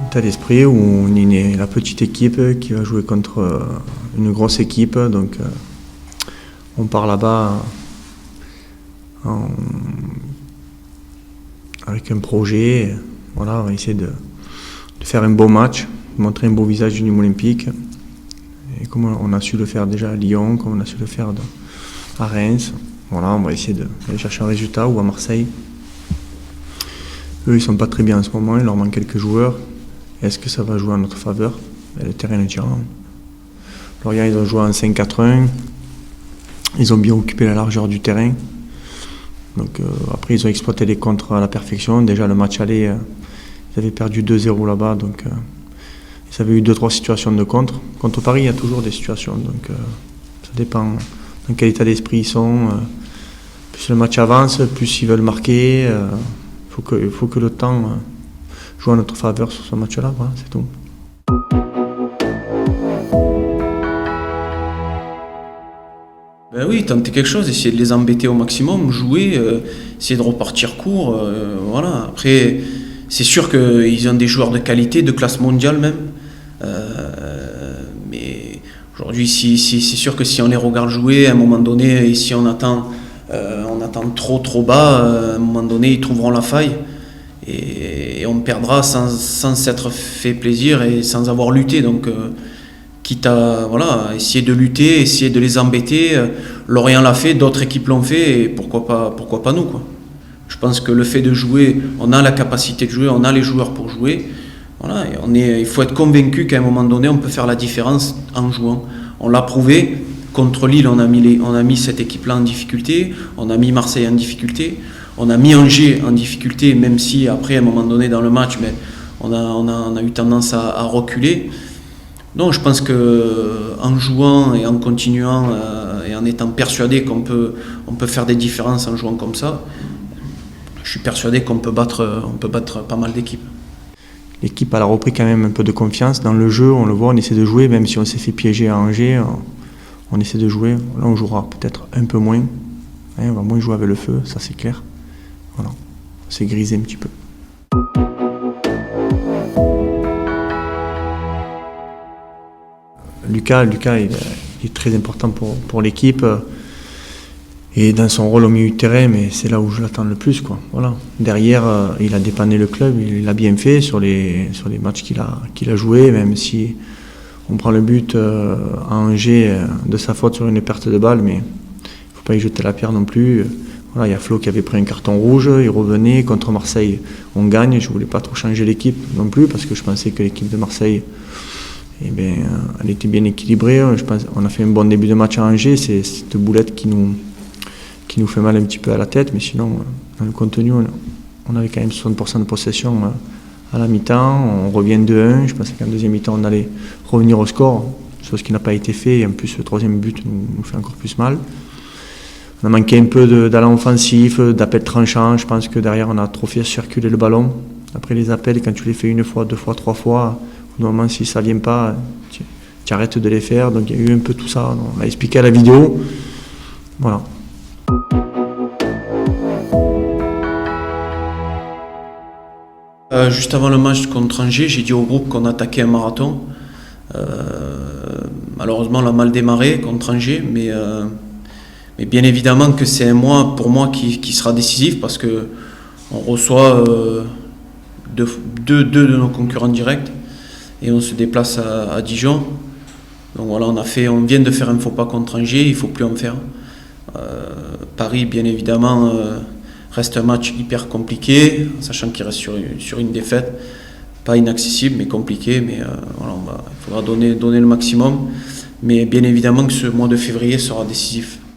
état d'esprit où on est la petite équipe qui va jouer contre une grosse équipe. Donc on part là-bas avec un projet. Voilà, on va essayer de faire un beau match, de montrer un beau visage du Nîmes Olympique. Et comme on a su le faire déjà à Lyon, comme on a su le faire à Reims, voilà, on va essayer d'aller chercher un résultat, ou à Marseille. Eux, ils ne sont pas très bien en ce moment, il leur manque quelques joueurs. Est-ce que ça va jouer en notre faveur? Le terrain est tirant. Lorient, ils ont joué en 5-4-1. Ils ont bien occupé la largeur du terrain. Donc, après, ils ont exploité les contres à la perfection. Déjà, le match aller, ils avaient perdu 2-0 là-bas. Donc, ils avaient eu 2-3 situations de contre. Contre Paris, il y a toujours des situations. Donc, ça dépend dans quel état d'esprit ils sont. Plus le match avance, plus ils veulent marquer. Il faut que le temps joue en notre faveur sur ce match-là. Voilà, c'est tout. Ben oui, tenter quelque chose, essayer de les embêter au maximum, jouer, essayer de repartir court. Voilà. Après, c'est sûr qu'ils ont des joueurs de qualité, de classe mondiale même. Mais aujourd'hui, c'est sûr que si on les regarde jouer, à un moment donné, et si on attend trop bas, à un moment donné, ils trouveront la faille. Et on perdra sans s'être fait plaisir et sans avoir lutté. Donc, quitte à essayer de lutter, essayer de les embêter. Lorient l'a fait, d'autres équipes l'ont fait, et pourquoi pas nous, quoi. Je pense que le fait de jouer, on a la capacité de jouer, on a les joueurs pour jouer. Voilà, et il faut être convaincu qu'à un moment donné, on peut faire la différence en jouant. On l'a prouvé. Contre Lille, on a mis cette équipe-là en difficulté, on a mis Marseille en difficulté, on a mis Angers en difficulté, même si après, à un moment donné dans le match, on a eu tendance à reculer. Non, je pense qu'en jouant et en continuant et en étant persuadé qu'on peut faire des différences en jouant comme ça, je suis persuadé qu'on peut battre pas mal d'équipes. L'équipe elle a repris quand même un peu de confiance dans le jeu, on le voit, on essaie de jouer, même si on s'est fait piéger à Angers. On essaie de jouer. Là, on jouera peut-être un peu moins. On va moins jouer avec le feu, ça c'est clair. Voilà. On s'est grisé un petit peu. Lucas, il est très important pour l'équipe. Et dans son rôle au milieu du terrain, mais c'est là où je l'attends le plus, quoi. Voilà. Derrière, il a dépanné le club, il a bien fait sur les matchs qu'il a joués, même si on prend le but à Angers de sa faute sur une perte de balle, mais il ne faut pas y jeter la pierre non plus. Voilà, il y a Flo qui avait pris un carton rouge, il revenait. Contre Marseille, on gagne. Je ne voulais pas trop changer l'équipe non plus, parce que je pensais que l'équipe de Marseille, elle était bien équilibrée. Je pense qu'on a fait un bon début de match à Angers. C'est cette boulette qui nous fait mal un petit peu à la tête, mais sinon, dans le contenu, on avait quand même 60% de possession à la mi-temps. On revient 2-1. Je pensais qu'en deuxième mi-temps, on allait revenir au score, chose qui n'a pas été fait. Et en plus, le troisième but nous fait encore plus mal. On a manqué un peu d'allant offensif, d'appels tranchants. Je pense que derrière, on a trop fait circuler le ballon. Après les appels, quand tu les fais une fois, deux fois, trois fois, au moment si ça ne vient pas, tu arrêtes de les faire. Donc il y a eu un peu tout ça. On l'a expliqué à la vidéo. Voilà. Juste avant le match contre Angers, j'ai dit au groupe qu'on attaquait un marathon. Malheureusement, on a mal démarré contre Angers, mais bien évidemment que c'est un mois pour moi qui sera décisif, parce qu'on reçoit deux de nos concurrents directs et on se déplace à Dijon. Donc voilà, on vient de faire un faux pas contre Angers, il ne faut plus en faire. Paris, bien évidemment, reste un match hyper compliqué, sachant qu'il reste sur une défaite, pas inaccessible mais compliqué. Mais il faudra donner le maximum. Mais bien évidemment que ce mois de février sera décisif.